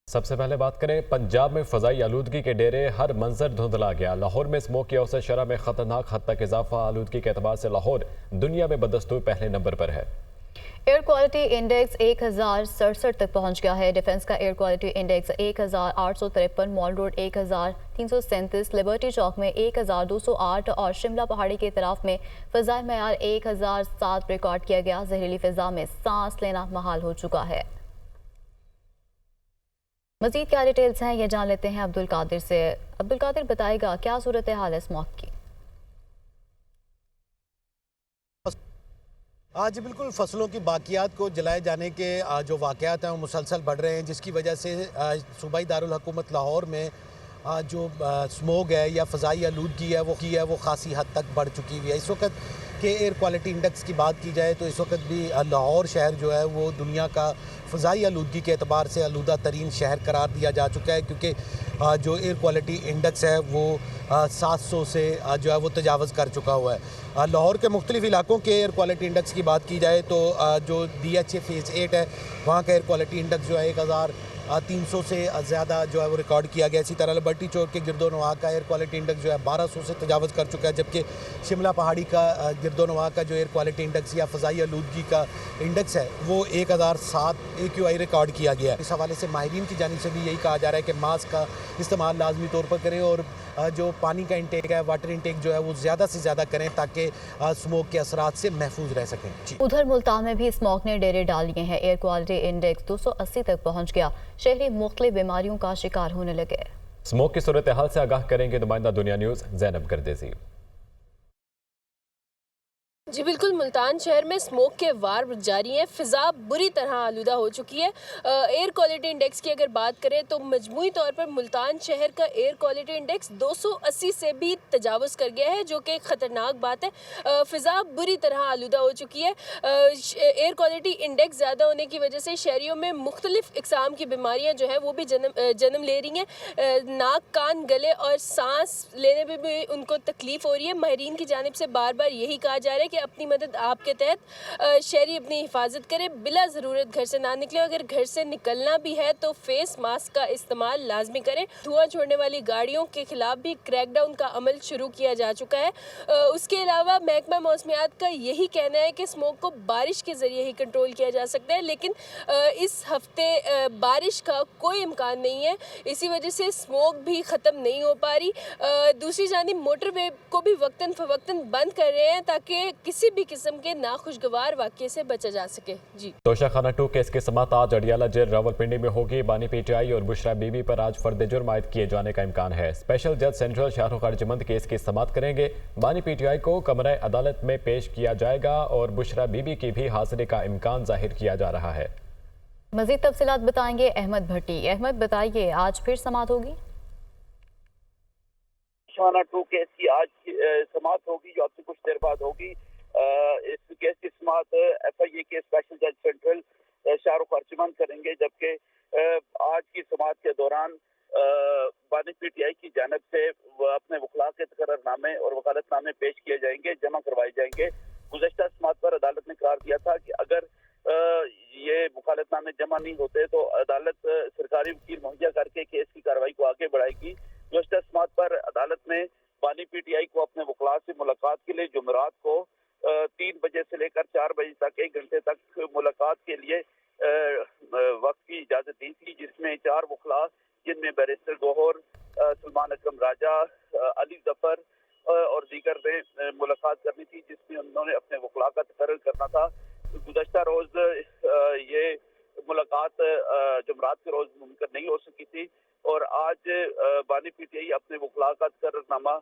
سب سے پہلے بات کریں پنجاب میں فضائی آلودگی کے ڈیرے ہر منظر دھندلا گیا۔ لاہور میں اسموک کی اوسط شرح میں خطرناک حد تک اضافہ، آلودگی کے اعتبار سے لاہور دنیا میں بدستور پہلے نمبر پر ہے۔ ایئر کوالٹی انڈیکس 1067 تک پہنچ گیا ہے۔ ڈیفنس کا ایئر کوالٹی انڈیکس 1853، مال روڈ 1337، لبرٹی چوک میں 1208 اور شملہ پہاڑی کے اطراف میں فضائی معیار 1007 ریکارڈ کیا گیا۔ زہریلی فضا میں سانس لینا محال ہو چکا ہے۔ مزید کیا ڈیٹیلز ہیں یہ جان لیتے ہیں عبدالقادر سے۔ عبدالقادر بتائے گا کیا صورتحال ہے اسموک کی؟ آج بالکل فصلوں کی باقیات کو جلائے جانے کے جو واقعات ہیں وہ مسلسل بڑھ رہے ہیں، جس کی وجہ سے صوبائی دارالحکومت لاہور میں جو سموگ ہے یا فضائی آلودگی ہے وہ خاصی حد تک بڑھ چکی ہوئی ہے۔ اس وقت کے ایئر کوالٹی انڈیکس کی بات کی جائے تو اس وقت بھی لاہور شہر جو ہے وہ دنیا کا فضائی آلودگی کے اعتبار سے آلودہ ترین شہر قرار دیا جا چکا ہے، کیونکہ جو ایئر کوالٹی انڈیکس ہے وہ 700 سے جو ہے وہ تجاوز کر چکا ہوا ہے۔ لاہور کے مختلف علاقوں کے ایئر کوالٹی انڈیکس کی بات کی جائے تو جو DHA فیز 8 ہے وہاں کا ایئر کوالٹی انڈیکس جو ہے 1300 سے زیادہ جو ہے وہ ریکارڈ کیا گیا۔ اسی طرح لبرٹی چوک کے گرد و نواح کا ایئر کوالٹی انڈیکس جو ہے 1200 سے تجاوز کر چکا ہے، جبکہ شملہ پہاڑی کا گرد و نواح کا جو ایئر کوالٹی انڈیکس یا فضائی آلودگی کا انڈیکس ہے وہ 1007 AQI ریکارڈ کیا گیا ہے۔ اس حوالے سے ماہرین کی جانب سے بھی یہی کہا جا رہا ہے کہ ماسک کا استعمال لازمی طور پر کریں اور جو پانی کا انٹیک ہے، واٹر انٹیک جو ہے وہ زیادہ سے زیادہ کریں تاکہ اسموک کے اثرات سے محفوظ رہ سکیں۔ ادھر ملتان میں بھی اسموک نے ڈیرے ڈال لیے ہیں۔ ایئر کوالٹی انڈیکس 280 تک پہنچ گیا۔ شہری مختلف بیماریوں کا شکار ہونے لگے۔ اسموک کی صورتحال سے آگاہ کریں گے نمائندہ دنیا نیوز زینب گردیزی۔ جی بالکل، ملتان شہر میں اسموک کے وار جاری ہیں۔ فضا بری طرح آلودہ ہو چکی ہے۔ ایئر کوالٹی انڈیکس کی اگر بات کریں تو مجموعی طور پر ملتان شہر کا ایئر کوالٹی انڈیکس 280 سے بھی تجاوز کر گیا ہے، جو کہ ایک خطرناک بات ہے۔ فضا بری طرح آلودہ ہو چکی ہے۔ ایئر کوالٹی انڈیکس زیادہ ہونے کی وجہ سے شہریوں میں مختلف اقسام کی بیماریاں جو ہیں وہ بھی جنم لے رہی ہیں۔ ناک، کان، گلے اور سانس لینے میں بھی ان کو تکلیف ہو رہی ہے۔ ماہرین کی جانب سے بار بار یہی کہا جا رہا ہے کہ اپنی مدد آپ کے تحت شہری اپنی حفاظت کرے، بلا ضرورت گھر سے نہ نکلے۔ اگر گھر سے نکلنا بھی ہے تو فیس ماسک کا استعمال لازمی کریں۔ دھواں چھوڑنے والی گاڑیوں کے خلاف بھی کریک ڈاؤن کا عمل شروع کیا جا چکا ہے۔ اس کے علاوہ محکمہ موسمیات کا یہی کہنا ہے کہ اسموک کو بارش کے ذریعے ہی کنٹرول کیا جا سکتا ہے، لیکن اس ہفتے بارش کا کوئی امکان نہیں ہے، اسی وجہ سے اسموک بھی ختم نہیں ہو پا رہی۔ دوسری جانب موٹر وے کو بھی وقتاً فوقتاً بند کر رہے ہیں تاکہ کسی بھی قسم کے ناخوشگوار واقعے سے بچا جا سکے۔ جی توشہ خانہ 2 کیس کی سماعت آج اڈیالہ جیل راولپنڈی میں ہوگی۔ بانی PTI اور بشرا بی بی پر آج فرد جرم عائد کیے جانے کا امکان ہے۔ اسپیشل جج سینٹرل شاہ رخ ارجمند کیس کی سماعت کریں گے۔ بانی PTI کو کمرہ عدالت میں پیش کیا جائے گا اور بشرا بی بی کی بھی حاضری کا امکان ظاہر کیا جا رہا ہے۔ مزید تفصیلات بتائیں گے احمد بھٹی۔ احمد بتائیے آج پھر سماعت ہوگی؟ خانہ 2 کیس کی آج سماعت ہوگی، جو اب سے کچھ دیر بعد ہوگی۔ اس کیس کی سماعت FIA کے اسپیشل جج سینٹرل شاہ رخ ارجمند کریں گے، جبکہ آج کی سماعت کے دوران بانی PTI کی جانب سے اپنے وکلاء کے تقرر نامے اور وکالت نامے پیش کیے جائیں گے، جمع کروائے جائیں گے۔ گزشتہ سماعت پر عدالت نے قرار دیا تھا کہ اگر یہ وکالت نامے جمع نہیں ہوتے تو عدالت سرکاری وکیل مہیا کر کے کیس کی کارروائی کو آگے بڑھائے گی۔ گزشتہ سماعت پر عدالت نے بانی PTI کو اپنے وکلاء سے ملاقات کے لیے جمعرات کو 3 بجے سے لے کر 4 بجے تک 1 گھنٹے تک ملاقات کے لیے وقت کی اجازت دی تھی، جس میں 4 وکلاء جن میں بیرسٹر گوہر، سلمان اکرم راجہ، علی ظفر اور دیگر نے ملاقات کرنی تھی، جس میں انہوں نے اپنے وکلاء کا تقرر کرنا تھا۔ گزشتہ روز یہ ملاقات جمعرات کے روز ممکن نہیں ہو سکی تھی اور آج بانی PTI اپنے وکلاء کا تقرر نامہ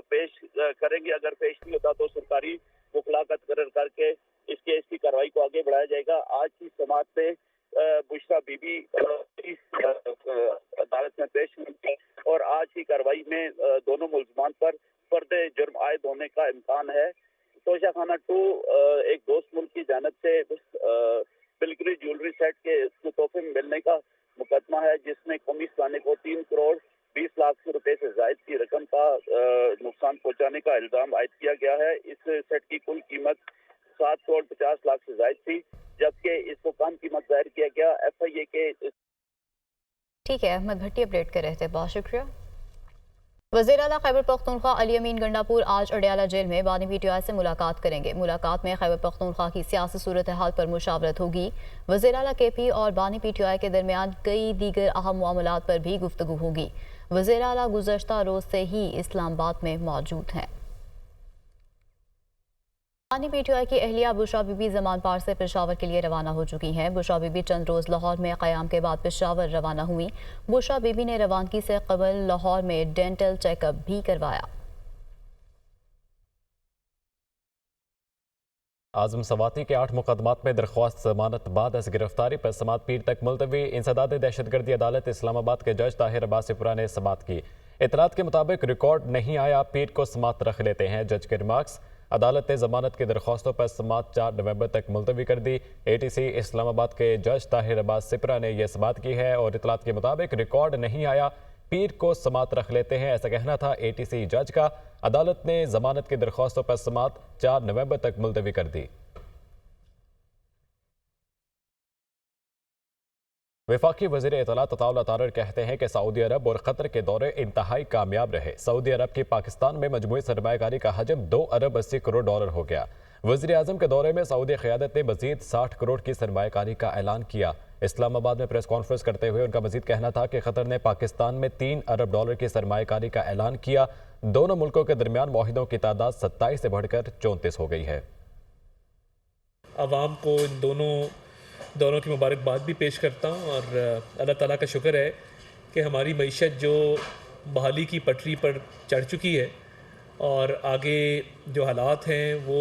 پیش کریں گے۔ اگر پیش نہیں ہوتا تو سرکاری وکلاء کا تقرر کر کے اس کیس کی کارروائی کو آگے بڑھایا جائے گا۔ آج کی سماعت میں بشرا بی بی عدالت میں پیش ہوئی اور آج کی کارروائی میں دونوں ملزمان پر فرد جرم عائد ہونے کا امکان ہے۔ توشہ خانہ 2 ایک دوست ملک کی جانب سے بلگری جیولری سیٹ کے تحفے میں ملنے کا مقدمہ ہے، جس میں قومی خزانے کو 3 کروڑ 20 لاکھ روپے سے زائد کی رقم کا نقصان پہنچانے کا الزام عائد کیا گیا ہے۔ اس سیٹ کی کل قیمت 7 کروڑ 50 لاکھ سے زائد تھی، جبکہ اس کو کم قیمت ظاہر کیا گیا۔ FIA کے ठीक है, अहमद भट्टी अपडेट कर रहे थे, बहुत शुक्रिया। वज़ीर आला खैबर पख्तूनख्वा अली अमीन गंडापुर आज अडयाला जेल में बानी पीटीआई से मुलाकात करेंगे। मुलाकात में खैबर पख्तूनख्वा की सियासी सूरत हाल पर मुशावरत होगी। वज़ीर आला केपी और बानी पीटीआई के दरमियान कई दीगर अहम मामलात पर भी गुफ्तगू होगी। वज़ीर आला गुज़श्ता रोज़ से ही इस्लामाबाद में मौजूद हैं। बानी पीटीआई की अहलिया बुशरा बीबी जमान पार से पेशावर के लिए रवाना हो चुकी हैं। बुशरा बीबी चंद रोज़ लाहौर में क़याम के बाद पेशावर रवाना हुई। बुशरा बीबी ने रवानगी से कबल लाहौर में डेंटल चेकअप भी करवाया। आज़म सवाती के 8 मुकदमात में दरख्वास्त जमानत बाद अज गिरफ्तारी पर समात पीर तक मुलतवी। इंसदाद दहशतगर्दी अदालत इस्लामाबाद के जज ताहिर अब्बासीपुरा ने समात की। इतलात के मुताबिक रिकॉर्ड नहीं आया, पीर को समात रख लेते हैं। जज के रिमार्क्स, अदालत ने जमानत की दरख्वास्तों पर समात 4 नवंबर तक मुलतवी कर दी। ATC इस्लामाबाद के जज ताहिर अब्बासीपुरा ने यह समात की है और इतलात के मुताबिक रिकॉर्ड नहीं आया, पीर को समात रख लेते हैं, ऐसा कहना था ATC जज का। अदालत ने जमानत की दरख्वास्तों पर समात 4 नवंबर तक मुलतवी कर दी। वफाकी वज़ीर इत्तलात अताउल्लाह तारर कहते हैं कि सऊदी अरब और क़तर के दौरे इंतहाई कामयाब रहे। सऊदी अरब की पाकिस्तान में मजमूई सरमायाकारी का हजम 2 अरब 80 करोड़ डॉलर हो गया। वज़ीर आज़म के दौरे में सऊदी क़यादत ने मज़ीद 60 करोड़ की सरमायाकारी का ऐलान किया। इस्लामाबाद में प्रेस कॉन्फ्रेंस करते हुए उनका मज़ीद कहना था कि क़तर ने पाकिस्तान में 3 अरब डॉलर की सरमायाकारी का ऐलान किया। दोनों मुल्कों के दरमियान मुआहिदों की तादाद 27 से बढ़कर 34 हो गई है। आवाम को इन दोनों की मुबारकबाद भी पेश करता हूँ और अल्लाह ताला का शुक्र है कि हमारी मईशत जो बहाली की पटरी पर चढ़ चुकी है और आगे जो हालात हैं वो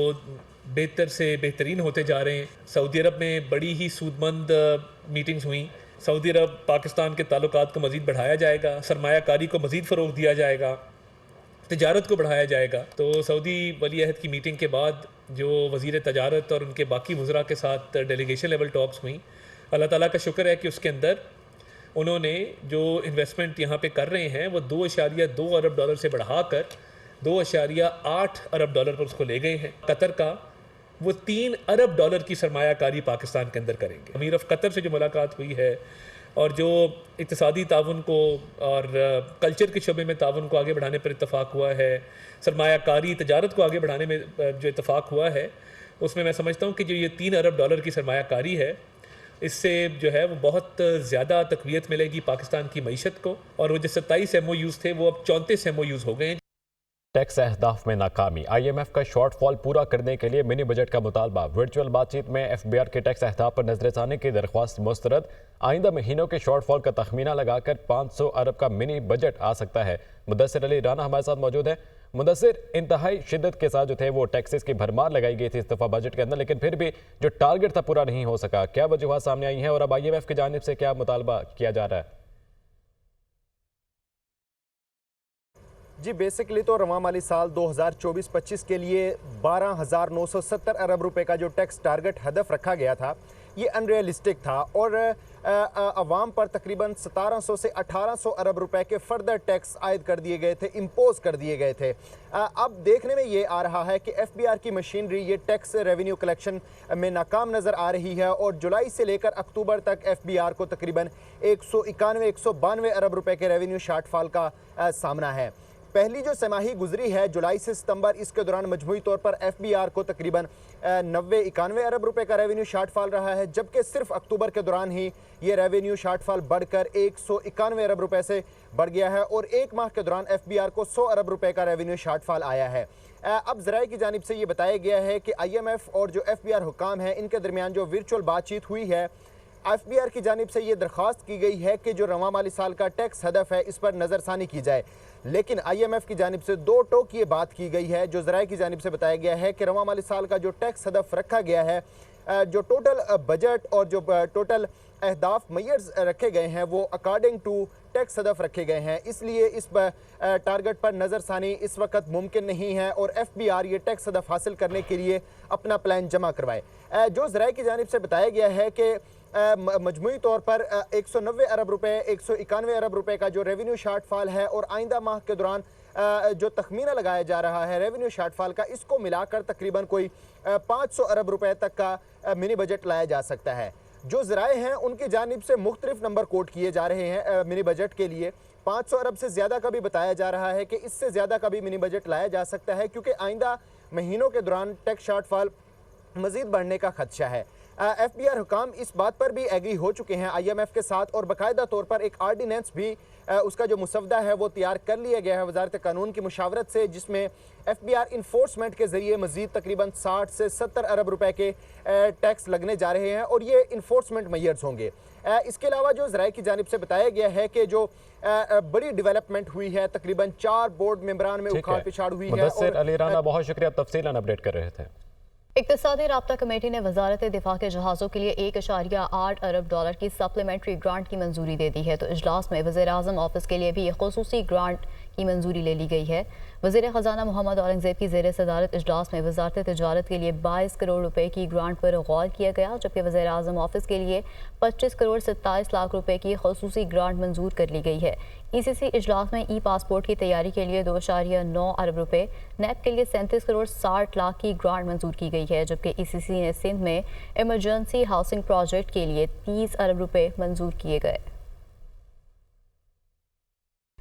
बेहतर से बेहतरीन होते जा रहे हैं। सऊदी अरब में बड़ी ही सूदमंद मीटिंग्स हुई। सऊदी अरब पाकिस्तान के ताल्लुकात को मज़ीद बढ़ाया जाएगा, सरमायाकारी को मज़ीद फ़रोग़ दिया जाएगा, तजारत को बढ़ाया जाएगा। तो सऊदी वली अहद की मीटिंग के बाद जो वज़ीर तजारत और उनके बाकी वज़रा के साथ डेलीगेशन लेवल टॉक्स हुई, अल्लाह ताला का शुक्र है कि उसके अंदर उन्होंने जो इन्वेस्टमेंट यहाँ पे कर रहे हैं वो 2.2 अरब डॉलर से बढ़ाकर 2.8 अरब डॉलर पर उसको ले गए हैं। कतर का वो 3 अरब डॉलर की सरमायाकारी पाकिस्तान के अंदर करेंगे। अमीर ऑफ कतर से जो मुलाकात हुई है और जो इक़्तिसादी ताउन को और कल्चर के शोबे में ताउन को आगे बढ़ाने पर इत्तफाक हुआ है, सरमायाकारी तजारत को आगे बढ़ाने में जो इत्तफाक हुआ है, उसमें मैं समझता हूँ कि जो ये 3 अरब डॉलर की सरमायाकारी है, इससे जो है वो बहुत ज़्यादा तक़वियत मिलेगी पाकिस्तान की मईशत को। और वो जो 27 MOUs थे वो अब 34 MOUs हो गए हैं। टैक्स अहदाफ में नाकामी, IMF का शॉर्टफॉल पूरा करने के लिए मिनी बजट का मुतालबा। वर्चुअल बातचीत में FBR के टैक्स अहदाफ पर नजरसानी की दरख्वास्त मुस्तरद। आइंदा महीनों के शॉर्टफॉल का तखमीना लगाकर 500 अरब का मिनी बजट आ सकता है। मुदस्सिर अली राना हमारे साथ मौजूद है। मुदस्सिर, इंतहाई शिद्दत के साथ जो थे वो टैक्सेस की भरमार लगाई गई थी इस दफ़ा बजट के अंदर, लेकिन फिर भी जो टारगेट था पूरा नहीं हो सका। क्या वजूहात सामने आई हैं और अब IMF की जानिब से क्या मुतालबा किया जा रहा है? जी, बेसिकली तो रवां माली साल 2024-25 के लिए 12,970 अरब रुपए का जो टैक्स टारगेट हदफ रखा गया था, ये अनरियलिस्टिक था और अवाम पर तकरीबन 1700 से 1800 अरब रुपए के फर्दर टैक्स आयद कर दिए गए थे, इम्पोज कर दिए गए थे। अब देखने में ये आ रहा है कि FBR की मशीनरी ये टैक्स रेवेन्यू कलेक्शन में नाकाम नज़र आ रही है और जुलाई से लेकर अक्टूबर तक FBR को तकरीबन 191-192 अरब रुपए के रेवेन्यू शार्टफॉल का सामना है। पहली जो छमाही गुजरी है जुलाई से सितंबर, इसके दौरान मजमूई तौर पर FBR को तकरीबन 90-91 अरब रुपए का रेवेन्यू शार्टफॉल रहा है, जबकि सिर्फ अक्टूबर के दौरान ही ये रेवेन्यू शार्टफॉल बढ़कर 191 अरब रुपए से बढ़ गया है और एक माह के दौरान FBR को 100 अरब रुपए का रेवेन्यू शार्टफॉल आया है। अब ज़राए की जानिब से ये बताया गया है कि IMF और जो FBR हुकाम हैं, इनके दरमियान जो वर्चुअल बातचीत हुई है, FBR की जानिब से ये दरख्वास्त की गई है कि जो रवां माली साल का टैक्स हदफ है इस पर नज़रसानी की जाए, लेकिन IMF की जानिब से 2 टोक ये बात की गई है। जो ज़राए की जानिब से बताया गया है कि रवां माली साल का जो टैक्स हदफ रखा गया है, जो टोटल बजट और जो टोटल अहदाफ मैयर्स रखे गए हैं वो अकॉर्डिंग टू टैक्स हदफ रखे गए हैं, इसलिए इस टारगेट पर नज़रसानी इस वक्त मुमकिन नहीं है और FBR ये टैक्स हदफ हासिल करने के लिए अपना प्लान जमा करवाए। जो ज़राए की जानिब से बताया गया है कि मजमूई तौर पर 190 अरब रुपए, 191 अरब रुपए का जो रेवेन्यू शार्टफॉल है और आइंदा माह के दौरान जो तखमीना लगाया जा रहा है रेवेन्यू शार्टफॉल का, इसको मिलाकर तकरीबन कोई 500 अरब रुपए तक का मिनी बजट लाया जा सकता है। जो ज़राए हैं उनकी जानिब से मुख्तलिफ नंबर कोट किए जा रहे हैं मिनी बजट के लिए। 500 अरब से ज़्यादा का भी बताया जा रहा है कि इससे ज़्यादा का भी मिनी बजट लाया जा सकता है, क्योंकि आइंदा महीनों के दौरान टैक्स शॉर्टफॉल मज़ीद बढ़ने का खदशा है। FBR हुकाम इस बात पर भी एग्री हो चुके हैं IMF के साथ, और बाकायदा तौर पर एक आर्डिनेंस भी उसका जो मुसवदा है वो तैयार कर लिया गया है वजारत कानून की मुशावरत से, जिसमें FBR इन्फोर्समेंट के ज़रिए मज़ीद तकरीबन 60 से 70 अरब रुपए के टैक्स लगने जा रहे हैं, और ये इन्फोर्समेंट मेजर्स होंगे। इसके अलावा जो ज़राए की जानिब से बताया गया है कि जो बड़ी डेवलपमेंट हुई है, तकरीबन 4 बोर्ड मेंबरान में उखाड़ पिछाड़ हुई है। मुदस्सिर अली राना, बहुत शुक्रिया, तफसीलन अपडेट कर रहे थे। इक़्तिसादी राब्ता कमेटी ने वजारत दिफा के जहाज़ों के लिए 1.8 अरब डॉलर की सप्लीमेंट्री ग्रांट की मंजूरी दे दी है, तो इजलास में वज़ीर-ए-आज़म ऑफिस के लिए भी एक खुसूसी ग्रांट की मंजूरी ले ली गई है। वज़ीर ख़जाना मोहम्मद औरंगज़ेब की ज़ेर सदारत इजलास में वजारत तिजारत के लिए 22 करोड़ रुपए की ग्रांट पर गौर किया गया, जबकि वज़ीर-ए-आज़म ऑफिस के लिए 25 करोड़ 27 लाख रुपए की खुसूसी ग्रांट मंजूर कर ली गई है। ECC इजलास में पासपोर्ट की तैयारी के लिए 2.9 अरब रुपए, NEP के लिए 37 करोड़ 60 लाख की ग्रांट मंजूर की गई है, जबकि ECC ने सिंध में इमरजेंसी हाउसिंग प्रोजेक्ट के लिए 30 अरब रुपए मंजूर किए गए।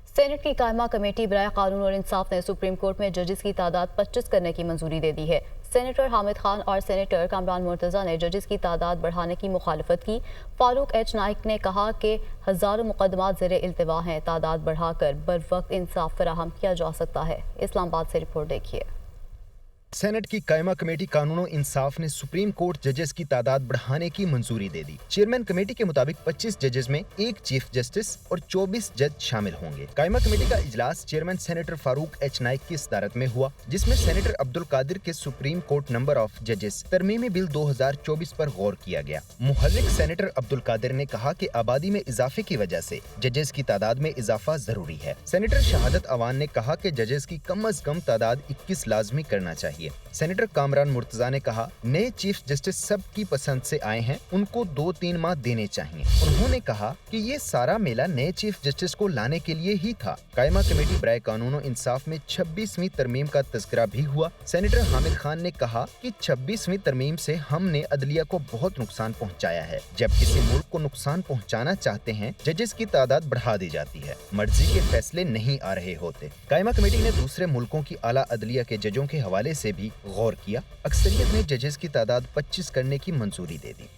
सेनेट की कायमा कमेटी बराए कानून और इंसाफ ने सुप्रीम कोर्ट में जजेस की तादाद 25 करने की मंजूरी दे दी है। सेनेटर हामिद खान और सेनेटर कामरान मुर्तज़ा ने जजेस की तादाद बढ़ाने की मुखालफत की। फारूक एच नाइक ने कहा कि हज़ारों मुकदमात ज़ेरे इल्तिवा हैं, तादाद बढ़ाकर बर वक्त इंसाफ फराहम किया जा सकता है। इस्लामाबाद से रिपोर्ट देखिए। सेनेट की कायमा कमेटी कानून और इंसाफ ने सुप्रीम कोर्ट जजेस की तादाद बढ़ाने की मंजूरी दे दी। चेयरमैन कमेटी के मुताबिक 25 जजेस में एक चीफ जस्टिस और 24 जज शामिल होंगे। कायमा कमेटी का इजलास chairman senator Farooq H Naik की सदारत में हुआ, जिसमें सेनेटर अब्दुल कादिर के सुप्रीम कोर्ट नंबर ऑफ जजेस तरमीमी बिल 2024 पर गौर किया गया। मुहर्रिक सेनेटर अब्दुल कादिर ने कहा कि आबादी में इजाफे की वजह से जजेस की तादाद में इजाफा जरूरी है। सेनेटर शहादत अवान ने कहा कि जजेस की कम अज कम तादाद 21 लाजमी करना चाहिए। सेनेटर कामरान मुर्तजा ने कहा नए चीफ जस्टिस सब की पसंद से आए हैं, उनको 2-3 माह देने चाहिए। उन्होंने कहा कि ये सारा मेला नए चीफ जस्टिस को लाने के लिए ही था। कायमा कमेटी बराए कानून और इंसाफ में 26वीं तरमीम का तज़किरा भी हुआ। सेनेटर हामिद खान ने कहा कि 26वीं तरमीम से हमने अदलिया को बहुत नुकसान पहुँचाया है। जब किसी मुल्क को नुकसान पहुँचाना चाहते हैं, जजेस की तादाद बढ़ा दी जाती है, मर्जी के फैसले नहीं आ रहे होते। कायमा कमेटी ने दूसरे मुल्कों की आला अदलिया के जजों के हवाले से भी गौर किया। अक्सरियत ने जजेस की तादाद 25 करने की मंजूरी दे दी।